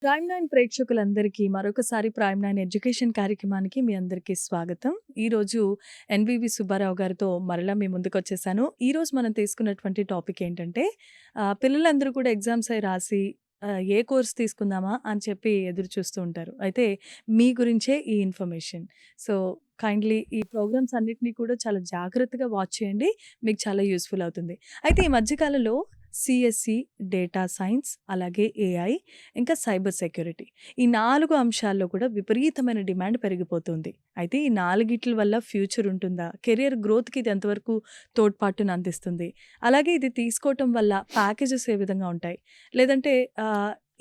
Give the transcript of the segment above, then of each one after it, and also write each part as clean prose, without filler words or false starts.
Prime nine ప్రేక్షకులందరికీ మరొకసారి prime nine education కార్యక్రమానికి మీ అందరికీ స్వాగతం. ఈరోజు ఎన్వివి సుబ్బారావు గారితో మరలా మీ ముందుకు వచ్చేసాను. ఈరోజు మనం తీసుకున్నటువంటి టాపిక్ ఏంటంటే పిల్లలందరూ కూడా ఎగ్జామ్స్ అయి రాసి ఏ కోర్స్ తీసుకుందామా అని చెప్పి ఎదురు చూస్తూ ఉంటారు. అయితే మీ గురించే ఈ ఇన్ఫర్మేషన్. సో కైండ్లీ ఈ ప్రోగ్రామ్స్ అన్నిటినీ కూడా చాలా జాగ్రత్తగా వాచ్ చేయండి. మీకు చాలా యూస్ఫుల్ అవుతుంది. అయితే ఈ మధ్యకాలంలో సిఎస్సి, డేటా సైన్స్, అలాగే ఏఐ, ఇంకా సైబర్ సెక్యూరిటీ, ఈ 4 అంశాల్లో కూడా విపరీతమైన డిమాండ్ పెరిగిపోతుంది. అయితే ఈ 4 వల్ల ఫ్యూచర్ ఉంటుందా? కెరియర్ గ్రోత్‌కి ఇది ఎంతవరకు తోడ్పాటును అందిస్తుంది? అలాగే ఇది తీసుకోవటం వల్ల ప్యాకేజెస్ ఏ విధంగా ఉంటాయి? లేదంటే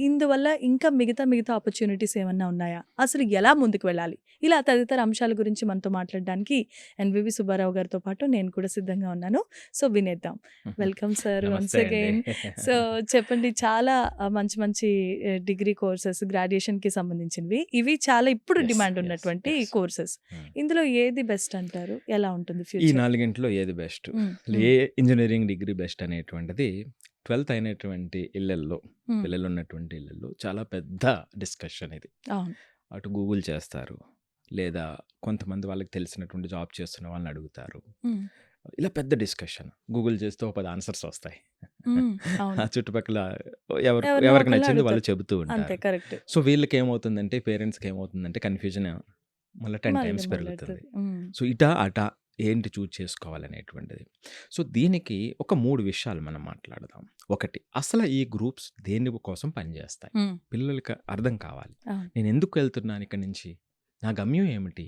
ఇందువల్ల ఇంకా మిగతా ఆపర్చునిటీస్ ఏమన్నా ఉన్నాయా? అసలు ఎలా ముందుకు వెళ్ళాలి? ఇలా తదితర అంశాల గురించి మనతో మాట్లాడడానికి ఎన్వివి సుబ్బారావు గారితో పాటు నేను కూడా సిద్ధంగా ఉన్నాను. సో వినేద్దాం. వెల్కమ్ సార్ వన్స్ నమస్తే అండి. అగైన్. సో చెప్పండి, చాలా మంచి మంచి డిగ్రీ కోర్సెస్ గ్రాడ్యుయేషన్‌కి సంబంధించినవి. ఇవి చాలా ఇప్పుడు యెస్. Demand yes. ఉన్నటువంటి యెస్. కోర్సెస్. హ్మ్. ఇందులో ఏది బెస్ట్ అంటారు? ఎలా ఉంటుంది ఈ ఫ్యూచర్? 4 ఏది బెస్ట్? హ్మ్. ఏ ఇంజినీరింగ్ డిగ్రీ బెస్ట్ అనేటువంటిది 12th అయినటువంటి ఇళ్లల్లో, హ్మ్. పిల్లలున్నటువంటి ఇళ్లల్లో చాలా పెద్ద డిస్కషన్ ఇది. అవును. అటు గూగుల్ చేస్తారు. లేదా కొంతమంది వాళ్ళకి తెలిసినటువంటి జాబ్ చేస్తున్న వాళ్ళని అడుగుతారు. హ్మ్. ఇలా పెద్ద డిస్కషన్. గూగుల్ చేస్తే ఓ 10 ఆన్సర్స్ వస్తాయి. హ్మ్. ఆ అవును. చుట్టుపక్కల ఎవరినో ఎవరికి ఒకళ్ళని నచ్చింది వాళ్ళు అడుగుతారు. చెబుతూ అంతే, ఉంటారు. కరెక్ట్. సో వీళ్ళకేమవుతుందంటే, పేరెంట్స్‌కి ఏమవుతుందంటే కన్‌ఫ్యూజన్ మళ్ళా 10 మళ్ళీ టైమ్స్ పెరుగుతుంది. మొదలెడతది. హ్మ్. సో ఇటా, అటా ఏంటి చూజ్ చేసుకోవాలనేటువంటిది. సో దీనికి ఒక 3 విషయాలు మనం మాట్లాడదాం. ఒకటి, అసలు ఈ గ్రూప్స్ దేని కోసం పనిచేస్తాయి? హ్మ్. పిల్లలకి అర్థం కావాలి. అవును. నేను ఎందుకు వెళ్తున్నాను ఇక్కడి నుంచి? నా గమ్యం ఏమిటి?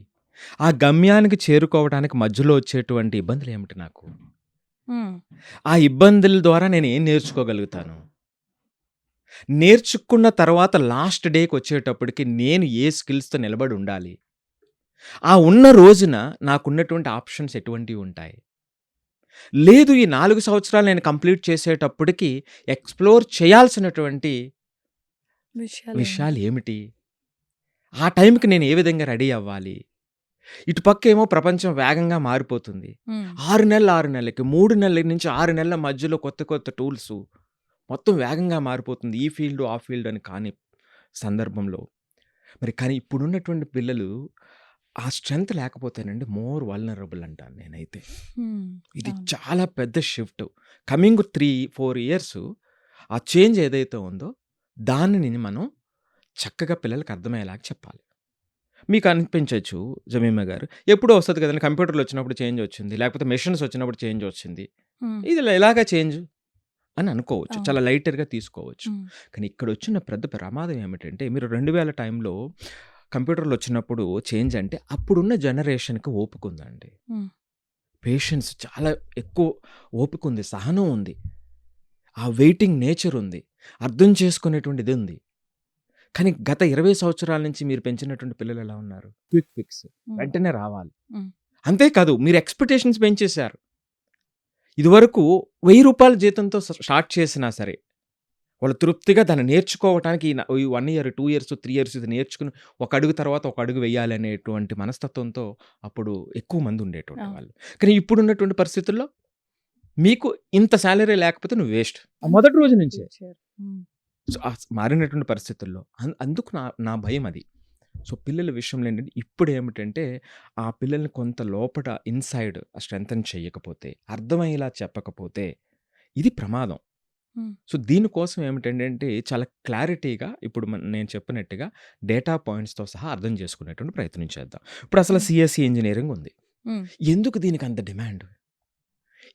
ఆ గమ్యానికి చేరుకోవడానికి మధ్యలో వచ్చేటువంటి ఇబ్బందులు ఏమిటి నాకు? హ్మ్. ఆ ఇబ్బందుల ద్వారా నేను ఏం నేర్చుకోగలుగుతాను? నేర్చుకున్న తర్వాత లాస్ట్ డేకి వచ్చేటప్పటికి నేను ఏ స్కిల్స్‌తో నిలబడి ఉండాలి? ఆ ఉన్న రోజున నాకున్నటువంటి ఆప్షన్స్ ఎటువంటివి ఉంటాయి? లేదు, ఈ 4 సంవత్సరాలు నేను కంప్లీట్ చేసేటప్పటికి ఎక్స్‌ప్లోర్ చేయాల్సినటువంటి విషయాలేంటి? విషయాలు ఏమిటి? ఆ టైంకి నేను ఏ విధంగా రెడీ అవ్వాలి? ఇటుపక్కేమో ప్రపంచం వేగంగా మారిపోతుంది. హ్మ్. 6 నెలలు, 6 నెలలకి, 3 నెలల నుంచి 6 నెలల మధ్యలో కొత్త టూల్సు మొత్తం వేగంగా మారిపోతుంది. ఈ ఫీల్డ్, ఆ ఫీల్డ్ అని కాని సందర్భంలో కానీ ఇప్పుడున్నటువంటి పిల్లలు ఆ స్ట్రెంత్ లేకపోతేనండి మోర్ వల్నరబుల్ అంటాను నేనైతే. హ్మ్. ఇది అవును. చాలా పెద్ద షిఫ్ట్. కమింగ్ 3, 4 ఇయర్స్ ఆ చేంజ్ ఏదైతే ఉందో దానిని మనం చక్కగా పిల్లలకి అర్థమయ్యేలాగా చెప్పాలి. మీకు అనిపించొచ్చు జమీమా గారు, ఎప్పుడో వస్తది కదండీ, కంప్యూటర్‌లు వచ్చినప్పుడు చేంజ్ వచ్చింది. లేకపోతే మెషిన్స్ వచ్చినప్పుడు చేంజ్ వచ్చింది. హ్మ్. ఇది ఎలాగా చేంజ్ అని అనుకోవచ్చు. అవును. చాలా లైటర్‌గా తీసుకోవచ్చు. హ్మ్. కానీ ఇక్కడొచ్చిన పెద్ద ప్రమాదం ఏమిటంటే, మీరు 2000 టైంలో కంప్యూటర్‌లొచ్చినప్పుడు చేంజ్ అంటే, అప్పుడున్న జనరేషన్‌కి ఓపికుందండి. హ్మ్. పేషెన్స్ చాలా ఎక్కువ ఓపికుంది, సహనం ఉంది. ఆ వెయిటింగ్ నేచర్ ఉంది. అర్థం చేసుకునేటువంటి ఇది ఉంది. కానీ గత 20 సంవత్సరాల నుంచి మీరు పెంచినటువంటి పిల్లలు ఎలా ఉన్నారు? Quick fix. హ్మ్. వెంటనే రావాలి. హ్మ్. అంతేకాదు, మీరు ఎక్స్‌పెక్టేషన్స్ పెంచేశారు. ఇదివరకు రూ. 1000 జీతంతో స్టార్ట్ చేసినా సరే, వాళ్ళు తృప్తిగా దాన్ని నేర్చుకోవటానికి ఈ 1 ఇయర్, 2 ఇయర్స్, 3 ఇయర్స్ ఇది నేర్చుకుని ఒక అడుగు తర్వాత ఒక అడుగు వేయాలనేటువంటి మనస్తత్వంతో అప్పుడు ఎక్కువ మంది ఉండేటువంటి అవును. వాళ్ళు. కానీ ఇప్పుడున్నటువంటి పరిస్థితుల్లో మీకు ఇంత సాలరీ లేకపోతే నువ్వు వేస్ట్. ఆ హ్మ్. మొదటి రోజు నుంచే. ఫ్యూచర్. హ్మ్. సో, మారినటువంటి పరిస్థితుల్లో అందుకు నా నా భయం అది. సో, పిల్లల విషయంలో ఏంటంటే ఇప్పుడేమిటంటే, ఆ పిల్లల్ని కొంత లోపట ఇన్‌సైడ్ స్ట్రెంథెన్ చేయకపోతే, అర్థమయ్యేలా చెప్పకపోతే ఇది ప్రమాదం. హ్మ్. సో, దీనికోసం ఏమిటంటే చాలా క్లారిటీగా ఇప్పుడు నేను చెప్పినట్టుగా డేటా పాయింట్స్‌తో సహా అర్థం చేసుకునేటువంటి ప్రయత్నం చేద్దాం. ఇప్పుడు అసలు హ్మ్. సీఎస్‌సి ఇంజినీరింగ్ ఉంది. హ్మ్. ఎందుకు దీనికి అంత డిమాండ్?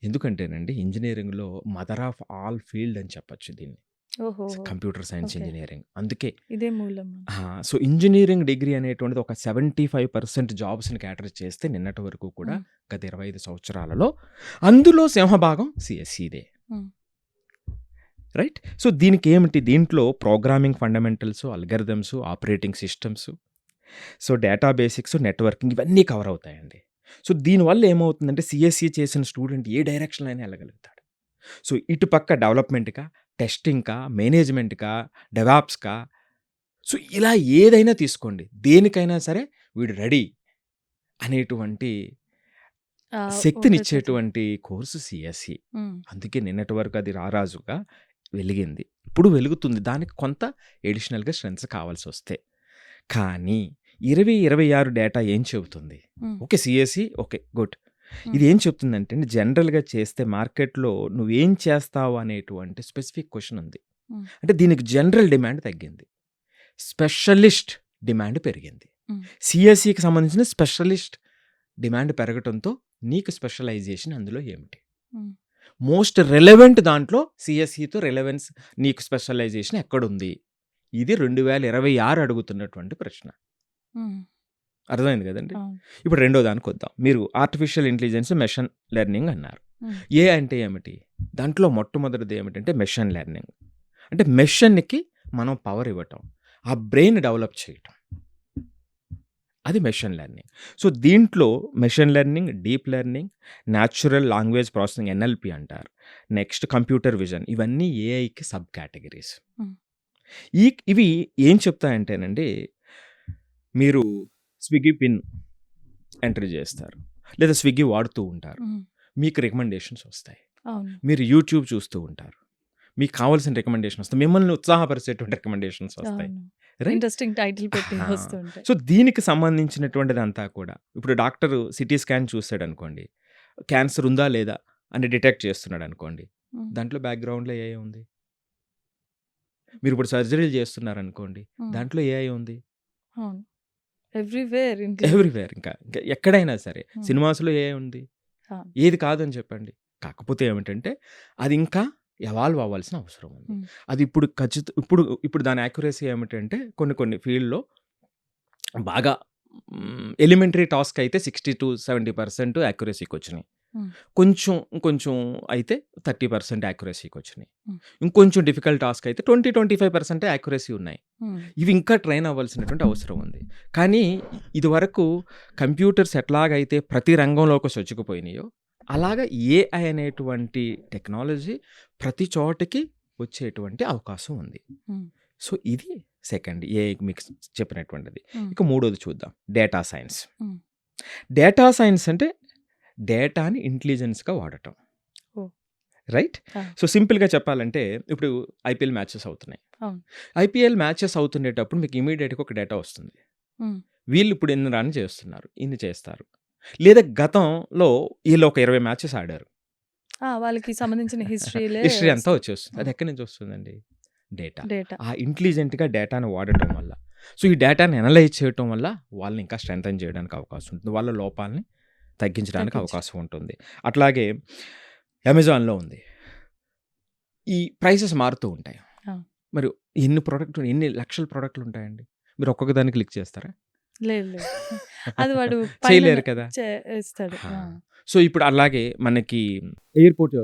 ఎందుకంటేనండి, ఇంజినీరింగ్‌లో మదర్ ఆఫ్ ఆల్ ఫీల్డ్ అని చెప్పొచ్చు దీన్ని. ఓహోహో! Computer science okay. ఇంజినీరింగ్. అందుకే ఇదే మూలం. సో, ఇంజినీరింగ్ డిగ్రీ అనేటువంటిది ఒక 75% జాబ్స్‌ని క్యాటర్ చేస్తే నిన్నటి వరకు కూడా హ్మ్. గత 25 సంవత్సరాలలో అందులో సింహభాగం సీఎస్‌సిదే. హ్మ్. రైట్? సో, దీంట్లో programming fundamentals, algorithms, operating systems, so, data basics, networking ఇవన్నీ కవర్ అవుతాయండి. సో, దీనివల్ల ఏమవుతుందంటే సీఎస్‌సి చేసిన స్టూడెంట్ ఏ డైరెక్షన్‌లో అయినా ఎళ్ళగలుగుతాడు. సో, ఇటుపక్క డెవలప్‌మెంట్‌కా, టెస్టింగ్‌కా, మేనేజ్‌మెంట్‌కా, డెవాప్స్‌కా, సో, ఇలా ఏదైనా తీసుకోండి. దేనికైనా సరే వీడు రెడీ అనేటువంటి ఉండేటట్టు. శక్తినిచ్చేటువంటి కోర్సు సీఎస్‌సి. హ్మ్. అందుకే నిన్నటి వరకు అది రారాజుగా, వెలిగింది. ఇప్పుడు వెలుగుతుంది. దానికి కొంత ఎడిషనల్‌గా స్ట్రెంగ్త్స్ కావాల్సొస్తాయి. కానీ 26 డేటా ఏం చెబుతుంది? హ్మ్. ఓకే. CSE okay. గుడ్. హ్మ్. ఇది ఏం చెప్తుందంటే అండి, జనరల్‌గా చేస్తే మార్కెట్‌లో నువ్వేం చేస్తావు అనేటువంటి స్పెసిఫిక్ క్వెషన్ ఉంది. హ్మ్. అంటే దీనికి జనరల్ డిమాండ్ తగ్గింది. స్పెషలిస్ట్ డిమాండ్ పెరిగింది. హ్మ్. సీఎస్ఈకి సంబంధించిన స్పెషలిస్ట్ డిమాండ్ పెరగటంతో నీకు స్పెషలైజేషన్ అందులో ఏమిటి? హ్మ్. మోస్ట్ రెలెవెంట్ దాంట్లో సీఎస్ఈతో రిలవెన్స్ నీకు స్పెషలైజేషన్ ఎక్కడుంది? ఇది 2026 అడుగుతున్నటువంటి ప్రశ్న. హ్మ్. అర్థమైంది కదండీ! అవును. ఇప్పుడు రెండో దానికొద్దాం. మీరు ఆర్టిఫిషియల్ ఇంటెలిజెన్స్, మెషిన్ లెర్నింగ్ అన్నారు. హ్మ్. ఏ అంటే ఏమిటి? దాంట్లో మొట్టమొదటిది ఏమిటంటే మెషిన్ లెర్నింగ్. అంటే మెషిన్‌కి మనం పవర్ ఇవ్వటం. ఆ బ్రెయిన్ డెవలప్ చేయటం. అది మెషిన్ లెర్నింగ్. సో, దీంట్లో machine learning, deep learning, natural language processing NLP అంటారు. నెక్స్ట్ కంప్యూటర్ విజన్ ఇవన్నీ ఏఐకి సబ్ కేటగరీస్. హ్మ్. ఇవి ఏం చెప్తాయంటేనండి, మీరు స్విగ్గీ పిన్ ఎంటర్ చేస్తారు. లేదా స్విగ్గీ వాడుతూ ఉంటారు. హ్మ్. మీకు రికమెండేషన్స్ వస్తాయి. అవును. మీరు యూట్యూబ్ చూస్తూ ఉంటారు. మీకు కావాల్సిన రికమెండేషన్ వస్తాయి. మిమ్మల్ని ఉత్సాహపరిచేటువంటి రికమెండేషన్స్ వస్తాయి. అవును. రైట్? ఇంట్రెస్టింగ్ టైటిల్ పెట్టి ఆహా! వస్తుంటాయి. సో, దీనికి సంబంధించినటువంటిదంతా కూడా ఇప్పుడు డాక్టరు సిటీ స్కాన్ చూసాడనుకోండి, క్యాన్సర్ ఉందా లేదా అని డిటెక్ట్ చేస్తున్నాడనుకోండి, హ్మ్. దాంట్లో బ్యాక్‌గ్రౌండ్‌లో ఏఐ ఉంది. మీరిప్పుడు సర్జరీలు చేస్తున్నారనుకోండి, హ్మ్. దాంట్లో ఏఐ ఉంది. అవును. Everywhere include. ఎవ్రీవేర్ ఇంకా ఎక్కడైనా సరే. హ్మ్. సినిమాస్‌లో ఏఐ ఉంది. అవును. ఏది కాదని చెప్పండి. కాకపోతే ఏమిటంటే అది ఇంకా ఎవాల్వ్ అవ్వాల్సిన అవసరం ఉంది. హ్మ్. అది ఇప్పుడు దాని యాక్యురసీ ఏమిటంటే కొన్ని ఫీల్డ్‌లో బాగా ఎలిమెంటరీ టాస్క్ అయితే 60-70% యాక్యురసీకొచ్చినాయి. హ్మ్. కొంచెం అయితే 30% యాక్యురసీకొచ్చినాయి. హ్మ్. ఇంకొంచెం డిఫికల్ట్ టాస్క్ అయితే 20-25% యాక్యురసీ ఉన్నాయి. హ్మ్. ఇవి ఇంకా ట్రైన్ అవ్వాల్సినటువంటి అవసరం ఉంది. కానీ ఇదివరకు కంప్యూటర్స్ ఎట్లాగైతే ప్రతి రంగంలోకి చొచ్చుకుపోయినాయో, అలాగా ఏఐ అనేటువంటి టెక్నాలజీ ప్రతి చోటకి వచ్చేటువంటి అవకాశం ఉంది. హ్మ్. సో, ఇది సెకండ్ ఏఐ మీకు చెప్పినటువంటిది. హ్మ్. ఇక మూడోది చూద్దాం. Data science. హ్మ్. డేటా సైన్స్ అంటే డేటాని ఇంటెలిజెన్స్‌గా వాడటం. ఓహ్! రైట్? ఆ! సో, సింపుల్‌గా చెప్పాలంటే ఇప్పుడు ఐపీఎల్ మ్యాచెస్ అవుతున్నాయి. అవును. ఐపీఎల్ మ్యాచెస్ అవుతుండేటప్పుడు మీకు ఇమ్మీడియేట్‌గా ఒక డేటా వస్తుంది. హ్మ్. వీళ్ళు ఇప్పుడు ఇన్ని రన్ చేస్తున్నారు. ఇన్ని చేస్తారు. లేదా గతంలో ఈళ్ళు ఒక 20 మ్యాచెస్ ఆడారు. ఆ! వాళ్ళకి సంబంధించిన హిస్టరీలే హిస్టరీ అంతా వస్తాయి. వచ్చేస్తుంది. అది హ్మ్. ఎక్కడి నుంచి వస్తుందండి? డేటా. డేటా. ఆ ఇంటెలిజెంట్‌గా డేటాను వాడటం వల్ల. సో, ఈ డేటాని అనలైజ్ చేయటం వల్ల వాళ్ళని ఇంకా స్ట్రెంథెన్ చేయడానికి అవకాశం ఉంటుంది. వాళ్ళ లోపాలని తగ్గించడానికి తగ్గించడం. అవకాశం ఉంటుంది. అట్లాగే అమెజాన్‌లో ఉంది. ఈ ప్రైసెస్ మారుతూ ఉంటాయి. ఆ! మరి ఎన్ని లక్షల ప్రొడక్ట్‌లు ఉంటాయండి. మీరు ఒక్కొక్క దాన్ని క్లిక్ చేస్తారా? లేదు. లేదు. అది వాడు పైన చేయలేరు కదా! ఇస్తాడు. ఆ! ఆ! సో, ఇప్పుడు అలాగే మనకి ఎయిర్‌పోర్ట్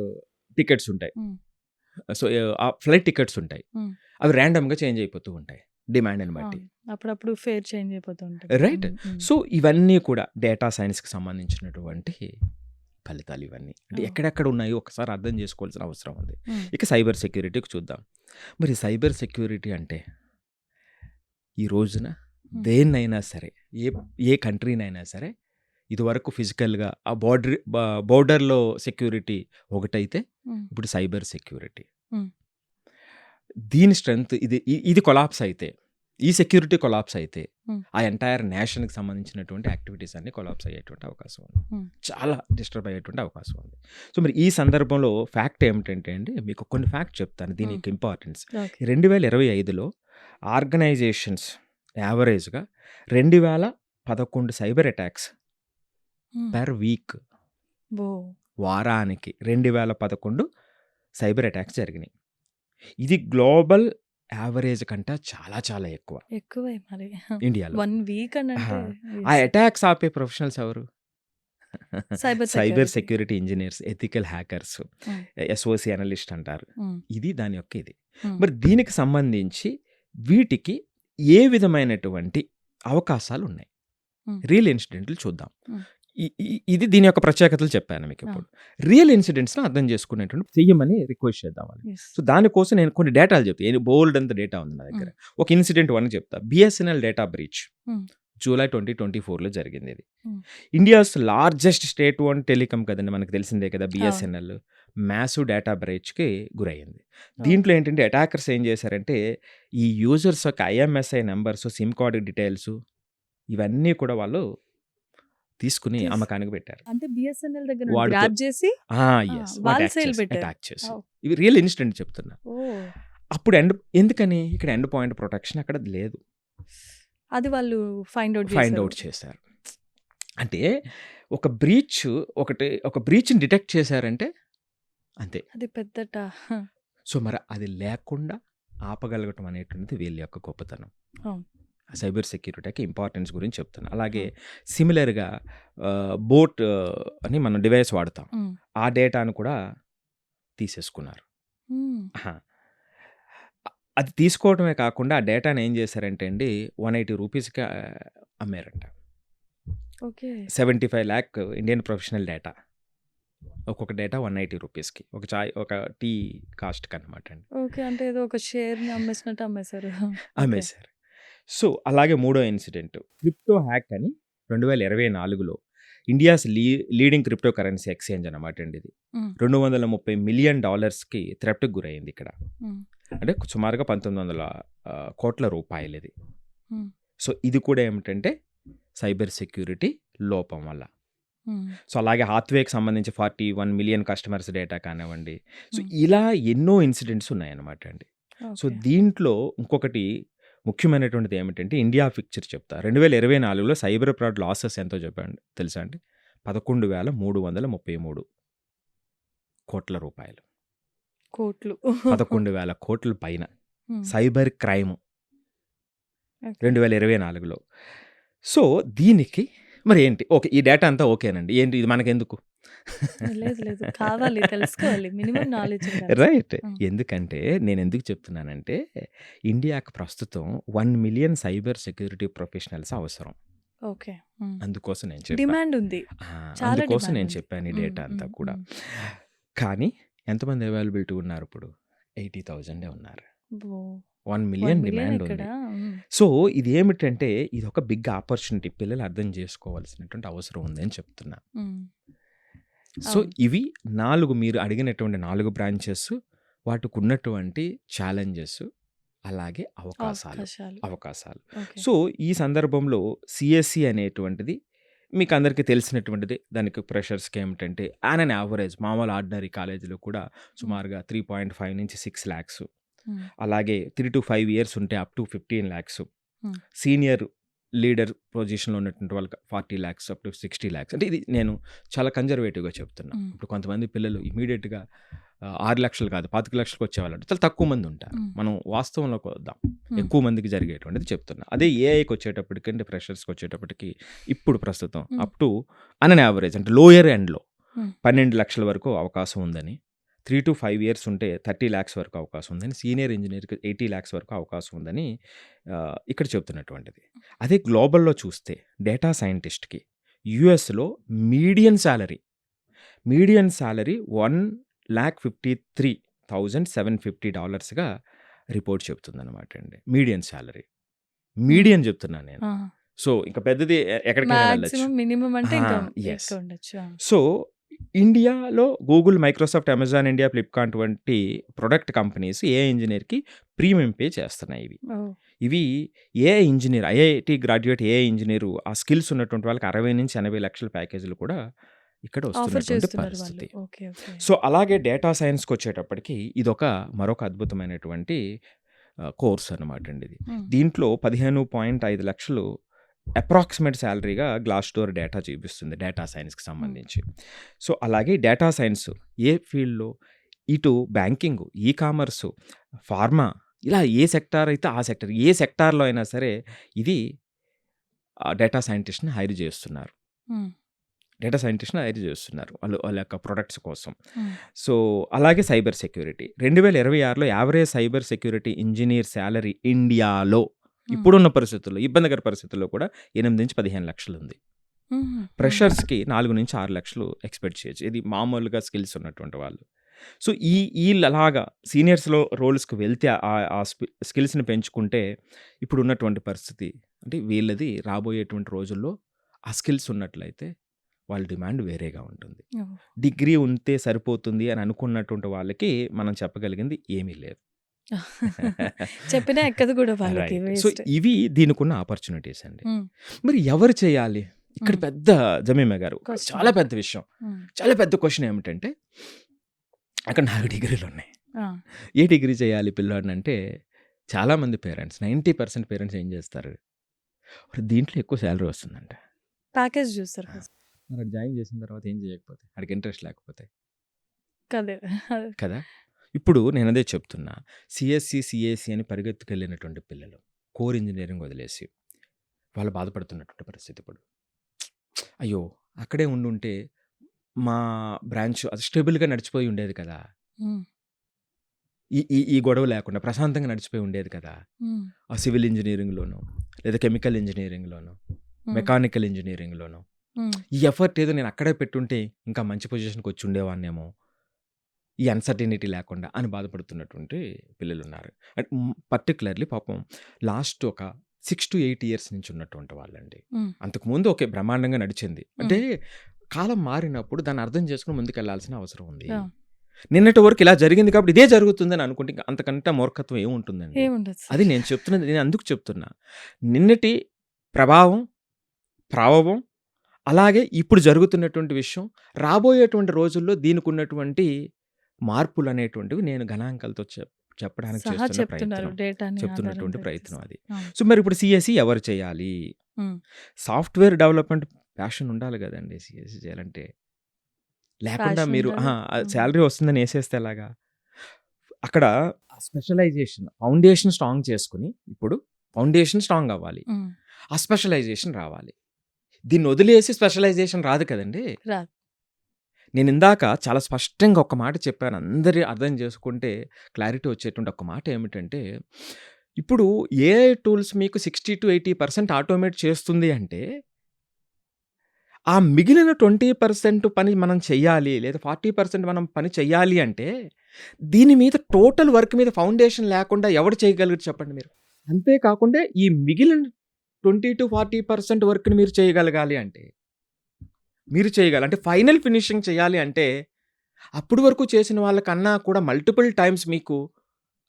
టికెట్స్ ఉంటాయి. హ్మ్. సో, ఆ ఫ్లైట్ టికెట్స్ ఉంటాయి. హ్మ్. అవి రాండమ్‌గా చేంజ్ అయిపోతూ ఉంటాయి. డిమాండ్‌ని బట్టి. అవును. అప్పుడప్పుడు ఫేర్ చేంజ్ అయిపోతూ ఉంటుంది. రైట్? హ్మ్. హ్మ్. సో, ఇవన్నీ కూడా డేటా సైన్స్‌కి సంబంధించినటువంటి ఫలితాలు ఇవన్నీ. అంటే ఓహ్! ఎక్కడెక్కడ ఉన్నాయో ఒకసారి అర్థం చేసుకోవాల్సిన అవసరం ఉంది. హ్మ్. ఇక సైబర్ సెక్యూరిటీకి చూద్దాం. మరి సైబర్ సెక్యూరిటీ అంటే ఈ రోజున హ్మ్. దేన్నైనా సరే, ఏ ఏ కంట్రీనైనా సరే, ఇదివరకు ఫిజికల్‌గా ఆ బోర్డర్‌లో సెక్యూరిటీ ఒకటైతే, హ్మ్. ఇప్పుడు సైబర్ సెక్యూరిటీ. హ్మ్. దీని స్ట్రెంత్ ఇది కొలాప్స్ అయితే, ఈ సెక్యూరిటీ కొలాప్స్ అయితే, హ్మ్. ఆ ఎంటైర్ నేషన్‌కి సంబంధించినటువంటి యాక్టివిటీస్ అన్నీ కొలాప్స్ అయ్యేటువంటి అవకాశం ఉంది. హ్మ్. చాలా డిస్టర్బ్ అయ్యేటువంటి అవకాశం ఉంది. సో, మరి ఈ సందర్భంలో ఫ్యాక్ట్ ఏమిటంటే అండి, మీకు కొన్ని ఫ్యాక్ట్ చెప్తాను దీని హ్మ్. యొక్క ఇంపార్టెన్స్. ఓకే. 2025లో ఆర్గనైజేషన్స్ యావరేజ్‌గా 2011 cyber attacks hmm. Per week. Oh! వారానికి 2011 సైబర్ అటాక్స్ జరిగినాయి. ఇది గ్లోబల్ యావరేజ్ కంటే చాలా చాలా ఎక్కువ ఎక్కువే మరి. ఇండియాలో. 1 వీక్ అనంటే ఆహా! ఆ యెస్. అటాక్స్ ఆపే ప్రొఫెషనల్స్ ఎవరు? Cyber cyber security. Security engineers, ethical hackers, హ్మ్. ఎస్ఓసి అనలిస్ట్ అంటారు. హ్మ్. ఇది దాని యొక్క ఇది. హ్మ్. మరి దీనికి సంబంధించి వీటికి ఏ విధమైనటువంటి అవకాశాలున్నాయి? హ్మ్. రియల్ ఇన్సిడెంట్లు చూద్దాం. హ్మ్. ఇది దీని యొక్క ప్రత్యేకతలు చెప్పాను ఆ! మీకిప్పుడు. రియల్ ఇన్సిడెంట్స్‌ని అర్థం చేసుకునేటువంటి చెయ్యమని రిక్వెస్ట్ చేద్దామని. యెస్. సో, దానికోసం నేను కొన్ని డేటాలు చెప్తా. బోలెడంత డేటా ఉంది నా దగ్గర. హ్మ్. ఒక ఇన్సిడెంట్ 1 చెప్తా. BSNL data breach hmm. July 2024లో జరిగింది ఇది. Hmm. India's largest state own telecom కదండీ! మనకు తెలిసిందే కదా! అవును. బిఎస్ఎన్ఎల్. మ్యాసివ్ డేటా బ్రీచ్‌కి గురయ్యింది. ఓహ్! దీంట్లో ఏంటంటే అటాకర్స్ ఏం చేశారంటే, ఈ యూజర్స్ యొక్క IMSI numbers, SIM card details ఇవన్నీ కూడా వాళ్ళు తీసుకొని తీస్ అమ్మకానికి పెట్టారు. అంటే బిఎస్ఎన్ఎల్ దగ్గర నుండి వాడుకో గ్రాబ్ చేసి ఆ! ఆ! యెస్. వాళ్ళు సేల్ పెట్టారు. అటాక్ చేసి. ఓహ్! ఇవి రియల్ ఇన్సిడెంట్ చెప్తున్నా. ఓహ్! అప్పుడు ఎందుకని ఇక్కడ ఎండ్ పాయింట్ ప్రొటెక్షన్ అక్కడ లేదు. అది వాళ్ళు ఫైండ్ ఔట్ ఫైండ్ చేశారు. ఔట్ చేశారు. అంటే ఒక బ్రీచ్‌ని డిటెక్ట్ చేశారంటే అంతే. అది పెద్దట. సో, మరి అది లేకుండా ఆపగలగటం అనేటువంటిది వీళ్ళ యొక్క గొప్పతనం. అవును. సైబర్ సెక్యూరిటీకి ఇంపార్టెన్స్ గురించి చెప్తున్నా. అలాగే హ్మ్. సిమిలర్‌గా బోట్ అని మనం డివైస్ వాడతాం. హ్మ్. ఆ డేటాను కూడా తీసేసుకున్నారు. హ్మ్. ఆహా! అది తీసుకోవడమే కాకుండా ఆ డేటాని ఏం చేశారంటే అండి ₹180కి అమ్మారంట. Okay. 75 lakh Indian professional data. ఒక్కొక్క డేటా ₹180కి. ఒక టీ కాస్ట్‌కనమాట అండి. ఓకే. అంటే ఏదో ఒక షేర్‌ని అమ్మేసినట్టు అమ్మేశారు. ఓకే. అమ్మేశారు. సో, అలాగే మూడో ఇన్సిడెంట్ క్రిప్టో హ్యాక్ అని 2024లో India's leading cryptocurrency exchange అనమాట అండి ఇది. హ్మ్. $230 మిలియన్ థ్రెఫ్ట్‌కి గురైంది ఇక్కడ. హ్మ్. అంటే సుమారుగా 1900 కోట్ల రూపాయలిది. హ్మ్. సో, ఇది కూడా ఏమిటంటే సైబర్ సెక్యూరిటీ లోపం వల్ల. హ్మ్. సో, అలాగే హాత్వేకి సంబంధించి 41 మిలియన్ కస్టమర్స్ డేటా కానివ్వండి. సో, హ్మ్. ఇలా ఎన్నో ఇన్సిడెంట్స్ ఉన్నాయన్నమాట అండి. So, okay. దీంట్లో ఇంకొకటి ముఖ్యమైనటువంటిది ఏమిటంటే ఇండియా పిక్చర్ చెప్తా. 2024లో సైబర్ ఫ్రాడ్ లాసెస్ ఎంతో చెప్పండి తెలుసా అండి? 11,333 కోట్ల రూపాయలు. కోట్లు. 11,000 కోట్ల పైన హ్మ్. Cyber crime okay. 2024లో. సో, దీనికి మరి ఏంటి? ఓకే. ఈ డేటా అంతా ఓకేనండి. ఏంటి ఇది మనకెందుకు? లేదు. లేదు. కావాలి. తెలుసుకోవాలి. మినిమమ్ నాలెడ్జ్ ఉండాలి. రైట్. హ్మ్. ఎందుకంటే నేనెందుకు చెప్తున్నానంటే ఇండియాకి ప్రస్తుతం 1 మిలియన్ సైబర్ సెక్యూరిటీ ప్రొఫెషనల్స్ అవసరం. ఓకే. హ్మ్. అందుకోసం నేను చెప్పా. డిమాండ్ ఉంది. ఆ! చాలా అందుకోసం డిమాండ్ నేను ఉంది. చెప్పాను ఈ హ్మ్. డేటా అంతా హ్మ్. కూడా. హ్మ్. కానీ ఎంతమంది అవైలబిలిటీ ఉన్నారిప్పుడు? 80,000 ఉన్నారు. అబ్బో! 1 1 మిలియన్ మిలియన్ డిమాండ్ ఎక్కడ? ఉంది. హ్మ్. సో, ఇదేమిటంటే ఇదొక బిగ్ ఆపర్చునిటీ. పిల్లలు అర్థం చేసుకోవాల్సినటువంటి అవసరం ఉంది అని చెప్తున్నా. హ్మ్. సో, అవును. ఇవి 4 మీరు అడిగినటువంటి 4 బ్రాంచెస్ వాటికున్నటువంటి ఛాలెంజెస్ అలాగే అవకాశాలు. అవకాశాలు. ఓకే. సో, ఈ సందర్భంలో సీఎస్‌సి అనేటువంటిది మీకందరికీ తెలిసినటువంటిదే. దానికి ఫ్రెషర్స్‌కి ఏమిటంటే ఆన్ అన్ యావరేజ్ మామూలు ఆర్డినరీ కాలేజీలో కూడా హ్మ్. సుమారుగా 3.5 నుంచి 6 లాక్స్. హ్మ్. అలాగే 3-5 ఇయర్స్ ఉంటే అప్ టు 15 లాక్స్. హ్మ్. సీనియర్ లీడర్ పొజిషన్‌లో ఉన్నటువంటి వాళ్ళకి 40 లాక్స్ అప్ టు 60 లాక్స్. అంటే ఇది నేను చాలా కన్జర్వేటివ్‌గా చెప్తున్నా. హ్మ్. ఇప్పుడు కొంతమంది పిల్లలు ఇమ్మీడియేట్‌గా 6 లక్షలు కాదు 25 లక్షలకి వచ్చేవాళ్ళంటే చాలా తక్కువ మంది ఉంటారు. హ్మ్. మనం వాస్తవంలోకి వద్దాం. హ్మ్. ఎక్కువ మందికి జరిగేటువంటిది చెప్తున్నా. అదే ఏఐకి వచ్చేటప్పటికి అంటే ఫ్రెషర్స్‌కి వచ్చేటప్పటికి ఇప్పుడు ప్రస్తుతం హ్మ్. Up to an an average అంటే లోయర్ ఎండ్‌లో హ్మ్. 12 లక్షల వరకు అవకాశం ఉందని. 3-5 ఇయర్స్ ఉంటే 30 లాక్స్ వరకు అవకాశం ఉందని. సీనియర్ ఇంజినీర్‌కి 80 లాక్స్ వరకు అవకాశం ఉందని ఇక్కడ చెప్తున్నటువంటిది. అదే గ్లోబల్‌లో చూస్తే డేటా సైంటిస్ట్‌కి యూఎస్‌లో మీడియన్ సాలరీ $1,53,750గా రిపోర్ట్ చెప్తుందనమాట అండి. Median salary. హ్మ్. మీడియన్ చెప్తున్నాను నేను. ఆహా! సో, ఇంక పెద్దది ఎక్కడికైనా వెళ్ళొచ్చు. మాక్సిమం మినిమమ్ అంటే ఇంకా యెస్. ఎక్కువ ఉండొచ్చు. ఆ! సో, ఇండియాలో Google, Microsoft, Amazon India, Flipkart వంటి ప్రొడక్ట్ కంపెనీస్ ఏఐ ఇంజినీర్‌కి ప్రీమియం పే చేస్తున్నాయి ఇవి. ఓహ్! ఇవి AI engineer, IIT graduate AI engineer ఆ స్కిల్స్ ఉన్నటువంటి వాళ్ళకి 60-80 లక్షల ప్యాకేజీలు కూడా ఇక్కడ ఆఫర్ వస్తున్నటువంటి చేస్తున్నారు వాళ్ళు. పరిస్థితి. ఓకే. ఓకే. సో, అలాగే డేటా సైన్స్‌కొచ్చేటప్పటికి మరొక అద్భుతమైనటువంటి కోర్స్ అనమాట అండి ఇది. హ్మ్. దీంట్లో 15.5 లక్షలు అప్రాక్సిమేట్ సాలరీగా గ్లాస్‌డోర్ డేటా చూపిస్తుంది డేటా సైన్స్‌కి హ్మ్. సంబంధించి. సో, అలాగే డేటా సైన్స్ ఏ ఫీల్డ్‌లో ఇటు బ్యాంకింగు, ఈ కామర్సు, ఫార్మా ఇలా ఏ సెక్టార్ అయితే ఆ సెక్టార్. ఏ సెక్టార్‌లో అయినా సరే ఇది డేటా సైంటిస్ట్‌ని హైర్ చేస్తున్నారు. హ్మ్. డేటా సైంటిస్ట్‌ని హైర్ చేస్తున్నారు. వాళ్ళ యొక్క ప్రొడక్ట్స్ కోసం. హ్మ్. సో, అలాగే సైబర్ సెక్యూరిటీ. 2026లో average cyber security engineer salary ఇండియాలో హ్మ్. ఇప్పుడున్న పరిస్థితుల్లో, ఇబ్బందికర పరిస్థితుల్లో కూడా 8-15 లక్షలుంది. హుహు. హ్మ్. ఫ్రెషర్స్‌కి 4-6 లక్షలు ఎక్స్‌పెక్ట్ చేయొచ్చు. ఇది మామూలుగా స్కిల్స్ ఉన్నటువంటి వాళ్ళు. సో, ఈళ్ళలాగా సీనియర్స్‌లో రోల్స్‌కి వెళ్తే ఆ స్కిల్స్‌ని పెంచుకుంటే ఇప్పుడున్నటువంటి పరిస్థితి అంటే వీళ్ళది రాబోయేటువంటి రోజుల్లో ఆ స్కిల్స్ ఉన్నట్లయితే వాళ్ళ డిమాండ్ వేరేగా ఉంటుంది. ఓహ్! డిగ్రీ ఉంటే సరిపోతుంది అని అనుకున్నటువంటి వాళ్ళకి మనం చెప్పగలిగింది ఏమీ లేదు. చెప్పినా ఎక్కదు గూడా వాళ్ళకి. రైట్. So, waste. ఇవి దీనికున్న ఆపర్చునిటీస్ అండి. హ్మ్. మరి ఎవరు చేయాలి? ఇక్కడ హ్మ్. పెద్ద జమీమా గారు క్వెషన్ చాలా మార్క్. పెద్ద విషయం. హ్మ్. చాలా పెద్ద క్వెషన్ ఏమిటంటే అక్కడ 4 డిగ్రీలున్నాయి. ఆ! ఏ డిగ్రీ చేయాలి పిల్లోడినంటే చాలామంది పేరెంట్స్ 90% పేరెంట్స్ ఏం చేస్తారు? "ఒరేయ్! దీంట్లో ఎక్కువ సాలరీ వస్తుందంట. ప్యాకేజ్ చూస్తారు ఫస్ట్. మరి ఆడు జాయిన్ చేసిన తర్వాత ఏం చేయకపోతే? ఆడికి ఇంట్రెస్ట్ లేకపోతే" కదే. కదా! ఇప్పుడు నేనదే చెప్తున్నా. సీఎస్‌సి, సీఏసీ అని పరిగెత్తుకెళ్ళినటువంటి పిల్లలు కోర్ ఇంజినీరింగ్ వదిలేసి వాళ్ళు బాధపడుతున్నటువంటి పరిస్థితి ఇప్పుడు. అయ్యో! అక్కడే ఉండుంటే మా బ్రాంచ్ అది స్టేబుల్‌గా నడిచిపోయి ఉండేది కదా! హ్మ్. ఈ ఈ ఈ గొడవ లేకుండా ప్రశాంతంగా నడిచిపోయి ఉండేది కదా! హ్మ్. ఆ సివిల్ ఇంజినీరింగ్‌లోనో, లేదా కెమికల్ ఇంజినీరింగ్‌లోనో, హ్మ్. మెకానికల్ ఇంజినీరింగ్‌లోనో హ్మ్. ఈ ఎఫర్ట్ ఏదో నేను అక్కడే పెట్టుంటే ఇంకా మంచి పొజిషన్‌కి వచ్చి ఉండేవాడినేమో. ఈ అన్‌సర్టెనిటీ లేకుండా అని బాధపడుతున్నటువంటి పిల్లలున్నారు. పర్టిక్యులర్‌లీ పాపం లాస్ట్ ఒక 6-8 ఇయర్స్ నుంచి ఉన్నటువంటి వాళ్ళండి. హ్మ్. అంతకుముందు ఓకే. బ్రహ్మాండంగా నడిచింది. అంటే హ్మ్. కాలం మారినప్పుడు దాన్ని అర్థం చేసుకొని ముందుకెళ్ళాల్సిన అవసరం ఉంది. ఆ! నిన్నటి వరకు ఇలా జరిగింది కాబట్టి ఇదే జరుగుతుందని అనుకుంటే ఇంక అంతకంటే మూర్ఖత్వం ఏముంటుందండి? ఏముండదు సార్. అది నేను చెప్తున్నది నేను అందుకు చెప్తున్నా. నిన్నటి ప్రభావం, ప్రభావం అలాగే ఇప్పుడు జరుగుతున్నటువంటి విషయం, రాబోయేటువంటి రోజుల్లో దీనికున్నటువంటి మార్పులనేటువంటివి నేను గణాంకాలతో చెప్పడానికి సహా చేస్తున్న చెప్తున్నారు ప్రయత్నం. డేటాని చెప్తున్నటువంటి ఆధారంగా ప్రయత్నం తీసుకొని. అది. అవును. సో, మరిప్పుడు సీఎస్‌సి ఎవరు చేయాలి? హ్మ్. సాఫ్ట్‌వేర్ డెవలప్‌మెంట్ ప్యాషన్ ఉండాలి గదండీ సీఎస్‌సి చేయాలంటే. లేకుండా ప్యాషన్ మీరు ఉండాలి. హ్మ్. సాలరీ వస్తుందని ఏసేస్తే ఎలాగా? అక్కడ స్పెషలైజేషన్ ఫౌండేషన్ స్ట్రాంగ్ చేసుకొని, ఇప్పుడు ఫౌండేషన్ స్ట్రాంగ్ అవ్వాలి. హ్మ్. ఆ స్పెషలైజేషన్ రావాలి. దీన్నొదిలేసి స్పెషలైజేషన్ రాదు కదండీ! రాదు. నేనిందాక చాలా స్పష్టంగా ఒక మాట చెప్పాను. అందరూ అర్థం చేసుకుంటే క్లారిటీ వచ్చేటువంటి ఒక మాట ఏమిటంటే, ఇప్పుడు ఏఐ టూల్స్ మీకు 60-80% ఆటోమేట్ చేస్తుంది అంటే, ఆ మిగిలిన 20% పని మనం చెయ్యాలి. లేదా 40% మనం పని చెయ్యాలి అంటే, దీని మీద టోటల్ వర్క్ మీద ఫౌండేషన్ లేకుండా ఎవడు చేయగలరు చెప్పండి మీరు? అంతే కాకుండా ఈ మిగిలిన 20-40% వర్క్‌ని మీరు చేయగలగాలి అంటే, మీరు చేయగల అంటే ఫైనల్ ఫినిషింగ్ చేయాలి అంటే, అప్పటి వరకు చేసిన వాళ్ళకన్నా కూడా మల్టిపుల్ టైమ్స్ మీకు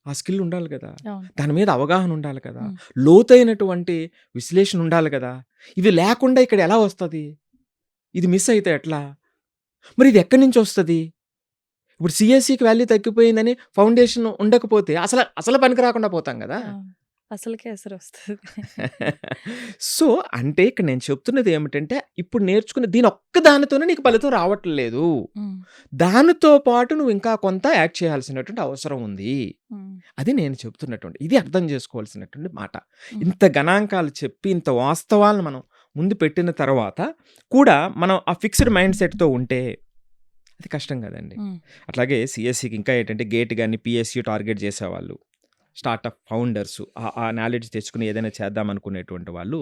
ఆ స్కిల్ ఉండాలి గదా! అవును. దాని మీద అవగాహన ఉండాలి కదా! హ్మ్. లోతైనటువంటి విశ్లేషణ ఉండాలి గదా! ఇవి లేకుండా ఇక్కడ ఎలా వస్తది? ఇది మిస్ అయితే ఎట్లా? మరి ఇది ఎక్కడి నుంచొస్తది? ఇప్పుడు సీఎస్‌సికి వాల్యూ తగ్గిపోయిందని ఫౌండేషన్ ఉండకపోతే అసలు పనికి రాకుండా పోతాం గదా! అవును. అసలకే ఎసరొస్తది. సో, అంటే ఇక్కడ నేను చెప్తున్నది ఏమిటంటే, ఇప్పుడు నేర్చుకున్న దీని ఒక్క దానితోనే నీకు ఫలితం రావట్లేదు. హ్మ్. దానితో పాటు నువ్వు ఇంకా కొంత యాడ్ చేయాల్సినటువంటి అవసరం ఉంది. హ్మ్. అది నేను చెప్తున్నటువంటి ఇది అర్థం చేసుకోవాల్సినటువంటి మాట. హ్మ్. ఇంత గణాంకాలు చెప్పి, ఇంత వాస్తవాలను మనం ముందు పెట్టిన తర్వాత కూడా మనం ఆ ఫిక్స్డ్ మైండ్ సెట్‌తో ఉంటే అది కష్టం గదండీ! హ్మ్. అట్లాగే సీఎస్‌సికి ఇంకా ఏంటంటే గేట్ గాని, పీఎస్‌యూ టార్గెట్ చేసేవాళ్ళు. స్టార్టప్ ఫౌండర్స్ ఆ నాలెడ్జ్ తెచ్చుకొని ఏదైనా చేద్దాం అనుకునేటువంటి వాళ్ళు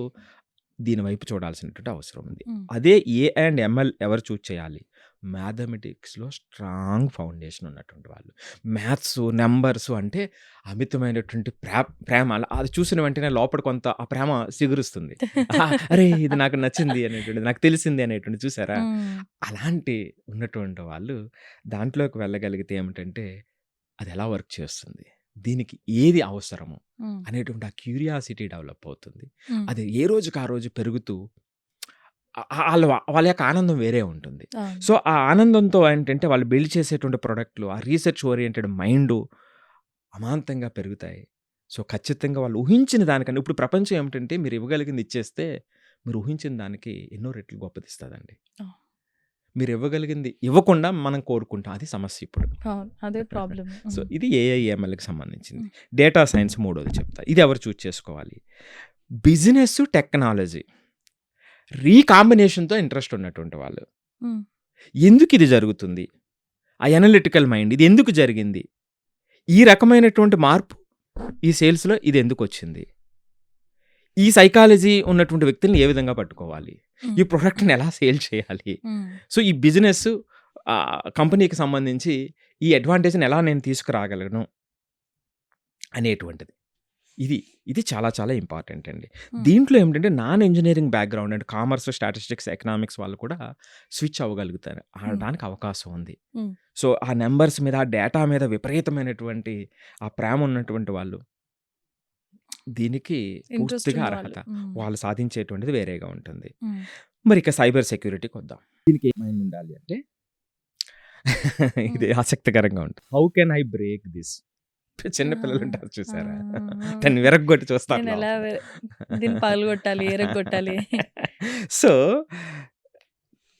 దీని వైపు చూడాల్సినటువంటి అవసరం ఉంది. హ్మ్. అదే ఏ అండ్ ఎంఎల్ ఎవరు చూజ్ చేయాలి? మ్యాథమెటిక్స్‌లో స్ట్రాంగ్ ఫౌండేషన్ ఉన్నటువంటి వాళ్ళు. మ్యాథ్స్, నంబర్స్ అంటే అమితమైనటువంటి ప్రేమ అది చూసిన వెంటనే లోపల కొంత ఆ ప్రేమ సిగురుస్తుంది. అరే! ఇది నాకు నచ్చింది అనేటువంటిది, నాకు తెలిసింది అనేటువంటిది చూసారా? హ్మ్. అలాంటి ఉన్నటువంటి వాళ్ళు దాంట్లోకి వెళ్ళగలిగితే ఏమిటంటే అది ఎలా వర్క్ చేస్తుంది? దీనికి ఏది అవసరము? హ్మ్. అనేటువంటి ఆ క్యూరియాసిటీ డెవలప్ అవుతుంది. హ్మ్. అది ఏ రోజుకి ఆ రోజు పెరుగుతూ వాళ్ళ యొక్క ఆనందం వేరే ఉంటుంది. అవును. సో, ఆ ఆనందంతో ఏంటంటే వాళ్ళు బిల్డ్ చేసేటువంటి ప్రొడక్ట్‌లు, ఆ రీసెర్చ్ ఓరియెంటెడ్ మైండు అమాంతంగా పెరుగుతాయి. సో, ఖచ్చితంగా వాళ్ళు ఊహించిన దానికన్నా ఇప్పుడు ప్రపంచం ఏమిటంటే మీరు ఇవ్వగలిగింది ఇచ్చేస్తే, మీరు ఊహించిన దానికి ఎన్నో రెట్లు గొప్పదిస్తదండి. ఆ! మీరు ఇవ్వగలిగింది ఇవ్వకుండా మనం కోరుకుంటాం. అది సమస్య ఇప్పుడు. అవును. అదే ప్రాబ్లమ్. సో, హ్మ్. ఇది ఏఐఎంఎల్‌కి సంబంధించింది. హ్మ్. డేటా సైన్స్ మూడోది చెప్తా. ఇది ఎవరు చూజ్ చేసుకోవాలి? బిజినెస్, టెక్నాలజీ కాంబినేషన్‌తో ఇంట్రెస్ట్ ఉన్నటువంటి వాళ్ళు. హ్మ్. ఎందుకిది జరుగుతుంది? ఆ అనలిటికల్ మైండ్ ఇది ఎందుకు జరిగింది? ఈ రకమైనటువంటి మార్పు ఈ సేల్స్‌లో ఇదెందుకొచ్చింది? ఈ సైకాలజీ ఉన్నటువంటి వ్యక్తుల్ని ఏ విధంగా పట్టుకోవాలి? హ్మ్. ఈ ప్రొడక్ట్‌ని ఎలా సేల్ చేయాలి? హ్మ్. సో, ఈ బిజినెస్ కంపెనీకి సంబంధించి ఈ అడ్వాంటేజ్‌ని ఎలా నేను తీసుకురాగలను అనేటువంటిది. ఇది చాలా చాలా ఇంపార్టెంట్ అండి. హ్మ్. దీంట్లో ఏమిటంటే non engineering background and commerce, statistics, economics వాళ్ళు కూడా స్విచ్ అవ్వగలుగుతారు. హ్మ్. ఆడడానికి అవకాశం ఉంది. హ్మ్. సో, ఆ నంబర్స్ మీద, ఆ డేటా మీద విపరీతమైనటువంటి ఆ ప్రేమ ఉన్నటువంటి వాళ్ళు దీనికి ఇంట్రెస్ట్ పూర్తిగా ఉన్నవాళ్ళు. అర్హత. హ్మ్. వాళ్ళు సాధించేటువంటిది వేరేగా ఉంటుంది. హ్మ్. మరి ఇక సైబర్ సెక్యూరిటీకొద్దాం. దీనికి ఏం మైండ్ ఉండాలి అంటే ఇది హ్మ్. ఆసక్తికరంగా ఉంటుంది. How can I break this? చిన్న ఆ! పిల్లలుంటారు ఆ! చూసారా? ఆ! దాన్ని విరగ్గొట్టి చూస్తారు నేనెలా లోపల. దీన్ని పగలగొట్టాలి, ఎరగొట్టాలి. So,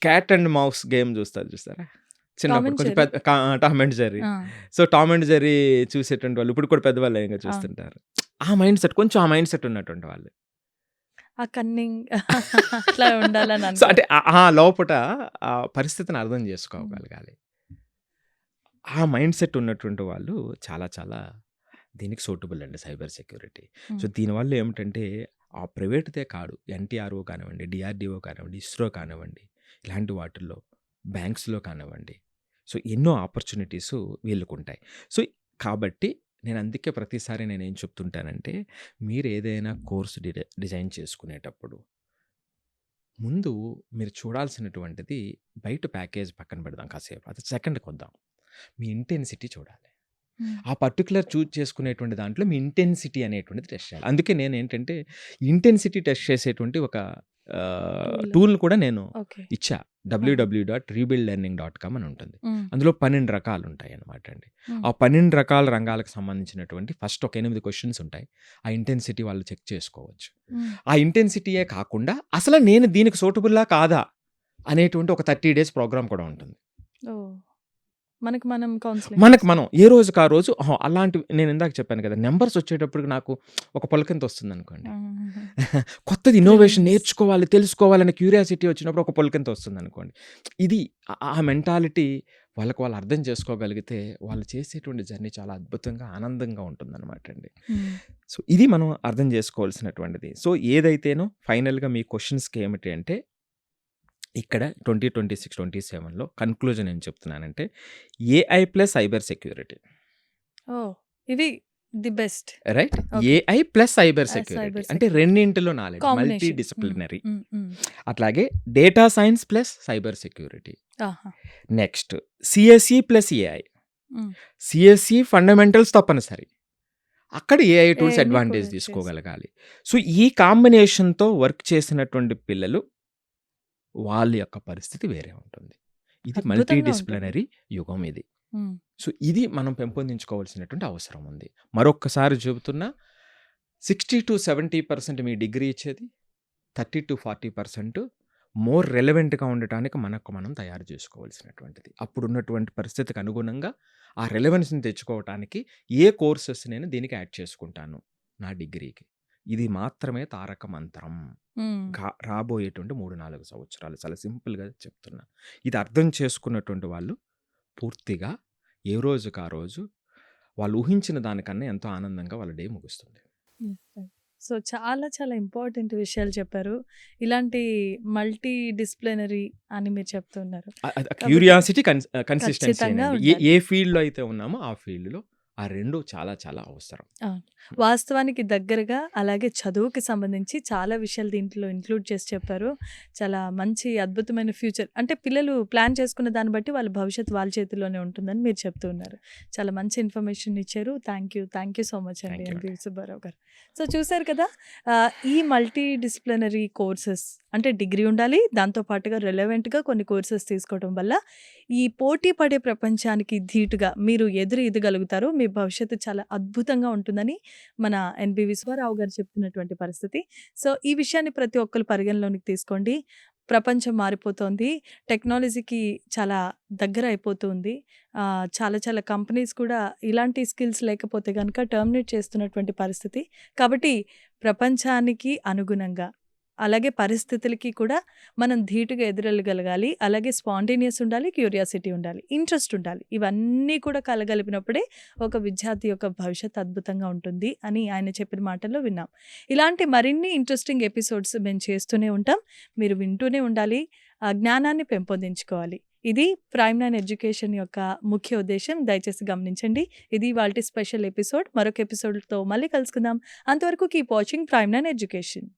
cat and mouse game చూస్తారా? టామ్ చిన్నప్పుడు అండ్ కొంచెం జెర్రీ? పెద్ద Tom and Jerry. Ah! So, Tom and Jerry చూసేటువంటి వాళ్ళు ఇప్పుడు కూడా పెద్దవాళ్ళయ్యాక అవును. చూస్తుంటారు. ఆ మైండ్ సెట్ కొంచెం ఆ మైండ్ సెట్ ఉన్నటువంటి వాళ్ళు. ఆ కన్నింగ్ అట్లా ఉండాలని సో, అంటే అనుకోవడం. ఆ లోపట ఆ పరిస్థితిని అర్థం హ్మ్. చేసుకోగలగాలి. ఆ మైండ్ సెట్ ఉన్నటువంటి వాళ్ళు చాలా చాలా దీనికి సూటబుల్ అండి సైబర్ సెక్యూరిటీ. సో, హ్మ్. దీనివల్ల ఏమిటంటే ఆ ప్రైవేట్‌దే కాదు ఎన్‌టీఆర్‌ఓ కానివ్వండి, డీఆర్‌డీఓ కానివ్వండి, ఇస్రో కానివ్వండి, ఇలాంటి వాటిల్లో బ్యాంక్స్‌లో కానివ్వండి. సో, ఎన్నో ఆపర్చునిటీసు వీళ్ళకుంటాయి. సో, కాబట్టి నేను అందుకే ప్రతిసారి నేనేం చెప్తుంటానంటే మీరేదైనా కోర్స్ డిజైన్ చేసుకునేటప్పుడు ముందు మీరు చూడాల్సినటువంటిది బయట ప్యాకేజ్ పక్కన పెడదాం కాసేపు. అది సెకండ్‌కొద్దాం. మీ ఇంటెన్సిటీ చూడాలి. హ్మ్. ఆ పర్టిక్యులర్ చూజ్ చేసుకునేటువంటి దాంట్లో మీ ఇంటెన్సిటీ అనేటువంటిది టెస్ట్ చేయాలి. అందుకే నేనేంటంటే ఇంటెన్సిటీ టెస్ట్ చేసేటువంటి ఒక టూల్. టూల్‌ని కూడా నేను ఓకే. ఇచ్చా. ఆహా! www.rebuildlearning.com అని ఉంటుంది. హ్మ్. అందులో 12 రకాలుంటాయన్నమాట అండి. హ్మ్. ఆ 12 రకాల రంగాలకు సంబంధించినటువంటి ఫస్ట్ ఒక 8 క్వెషన్స్ ఉంటాయి. ఆ ఇంటెన్సిటీ వాళ్ళు చెక్ చేసుకోవచ్చు. హ్మ్. ఆ ఇంటెన్సిటీయే కాకుండా అసలు నేను దీనికి సూటబుల్లా కాదా అనేటువంటి ఒక 30 డేస్ ప్రోగ్రామ్ కూడా ఉంటుంది. ఓహ్! మనకి మనం కౌన్సెలింగ్ మనకు చేసుకోవాలి. మనం ఏ రోజుకి ఆ రోజు అలాంటివి నేను ఇందాక చెప్పాను కదా! నంబర్స్ వచ్చేటప్పటికి నాకు ఒక పులకింత వస్తుందనుకోండి. ఆహాహా! కొత్తది ఇన్నోవేషన్ థ్రిల్లింగ్‌నెస్. నేర్చుకోవాలి, తెలుసుకోవాలనే క్యూరియాసిటీ వచ్చినప్పుడు ఒక పులకింత వస్తుందనుకోండి. ఇది ఆ మెంటాలిటీ వాళ్ళు అర్థం చేసుకోగలిగితే వాళ్ళు చేసేటువంటి జర్నీ చాలా అద్భుతంగా, ఆనందంగా ఉంటుందనమాట అండి. హ్మ్. సో, ఇది మనం అర్థం చేసుకోవాల్సినటువంటిది. సో, ఏదైతేనో ఫైనల్‌గా మీ క్వెషన్స్‌కి ఏమిటి అంటే ఇక్కడ 2026, 27లో కన్‌క్లూజన్ ఏం చెప్తున్నానంటే AI plus cyber security. Oh! ఇవి the best. Right. Okay. AI plus cyber security. Cyber అంటే సెక్యూరిటీ. రెండింటిలో knowledge. Multi combination. Hmm. Disciplinary. Hmm. Hmm. అట్లాగే data science plus cyber security. ఆహా! Next CSE plus AI. Hmm. CSE fundamentals తప్పనిసరి. అక్కడ AI tools ఏఐని కూడా advantage చేసి. తీసుకోగలగాలి. So, ఈ కాంబినేషన్‌తో వర్క్ చేసినటువంటి పిల్లలు వాళ్ళ యొక్క పరిస్థితి వేరే ఉంటుంది. ఇది మల్టీ అద్భుతంగా ఉంటుంది. డిసిప్లినరీ యుగం ఇది. హ్మ్. సో, ఇది మనం పెంపొందించుకోవాల్సినటువంటి అవసరం ఉంది. మరొక్కసారి చెబుతున్నా 60-70% మీ డిగ్రీ ఇచ్చేది. 30-40% మోర్ రెలెవెంట్‌గా ఉండటానికి మనకు మనం తయారు చేసుకోవాల్సినటువంటిది. అప్పుడున్నటువంటి పరిస్థితికి అనుగుణంగా ఆ రెలెవెన్స్‌ని తెచ్చుకోవటానికి ఏ కోర్సెస్ నేను దీనికి యాడ్ చేసుకుంటాను నా డిగ్రీకి. ఇది మాత్రమే తారక మంత్రం. హ్మ్. రాబోయేటువంటి 3, 4 సంవత్సరాలు చాలా సింపుల్‌గా చెప్తున్నా. ఇది అర్థం చేసుకున్నటువంటి వాళ్ళు పూర్తిగా ఏ రోజుకి ఆ రోజు వాళ్ళు ఊహించిన దానికన్నా ఎంతో ఆనందంగా వాళ్ళ డే ముగుస్తుంది. హ్మ్. రైట్. సో, చాలా చాలా ఇంపార్టెంట్ విషయాలు చెప్పారు. ఇలాంటి మల్టీ డిసిప్లినరీ అని మీరు చెప్తున్నారు. కాబట్టి క్యూరియాసిటీ కన్సిస్టెన్సీ ఖచ్చితంగా అనండి. ఉండాలి. ఏ ఫీల్డ్‌లో అయితే ఉన్నామో ఆ ఫీల్డ్‌లో ఆ 2 చాలా చాలా అవసరం. అవును. వాస్తవానికి దగ్గరగా అలాగే చదువుకి సంబంధించి చాలా విషయాలు దీంట్లో ఇంక్లూడ్ చేసి చెప్పారు. చాలా మంచి అద్భుతమైన ఫ్యూచర్ అంటే పిల్లలు ప్లాన్ చేసుకున్న దాన్ని బట్టి వాళ్ళ భవిష్యత్తు వాళ్ళ చేతుల్లోనే ఉంటుందని మీరు చెప్తూ ఉన్నారు. చాలా మంచి ఇన్ఫర్మేషన్ ఇచ్చారు. Thank you. Thank you so much అండి థాంక్ యూ అండి. ఎన్‌బి సుబ్బారావు గారు. సో, చూసారు కదా! ఈ మల్టీ డిసిప్లినరీ కోర్సెస్ అంటే డిగ్రీ ఉండాలి. దాంతో పాటుగా రెలెవెంట్‌గా కొన్ని కోర్సెస్ తీసుకోవడం వల్ల ఈ పోటీ పడే ప్రపంచానికి ధీటుగా మీరు ఎదురీదగలుగుతారు. మీ భవిష్యత్తు చాలా అద్భుతంగా ఉంటుందని మన ఎన్‌బివి సుబ్బారావు గారు చెప్తున్నటువంటి పరిస్థితి. సో, ఈ విషయాన్ని ప్రతి ఒక్కళ్ళు పరిగణలోనికి తీసుకోండి. ప్రపంచం మారిపోతోంది. టెక్నాలజీకి చాలా దగ్గర అయిపోతూ ఉంది. చాలా చాలా కంపెనీస్ కూడా ఇలాంటి స్కిల్స్ లేకపోతే గనక టర్మినేట్ చేస్తున్నటువంటి పరిస్థితి. కాబట్టి ప్రపంచానికి అనుగుణంగా అలాగే పరిస్థితులకి కూడా మనం ధీటుగా ఎదురెళ్ళగలగాలి. అలాగే స్పాంటేనియస్ ఉండాలి, క్యూరియాసిటీ ఉండాలి, ఇంట్రెస్ట్ ఉండాలి. ఇవన్నీ కూడా కలగలిపినప్పుడే ఒక విద్యార్థి యొక్క భవిష్యత్తు అద్భుతంగా ఉంటుంది అని ఆయన చెప్పిన మాటల్లో విన్నాం. ఇలాంటి మరిన్ని ఇంట్రెస్టింగ్ ఎపిసోడ్స్ మేము చేస్తూనే ఉంటాం. మీరు వింటూనే ఉండాలి. జ్ఞానాన్ని పెంపొందించుకోవాలి. ఇది ప్రైమ్ నైన్ ఎడ్యుకేషన్ యొక్క ముఖ్య ఉద్దేశం. దయచేసి గమనించండి. ఇది ఇవాల్టి స్పెషల్ ఎపిసోడ్. మరొక ఎపిసోడ్‌తో మళ్ళీ కలుసుకుందాం. అంతవరకు keep watching prime nine education.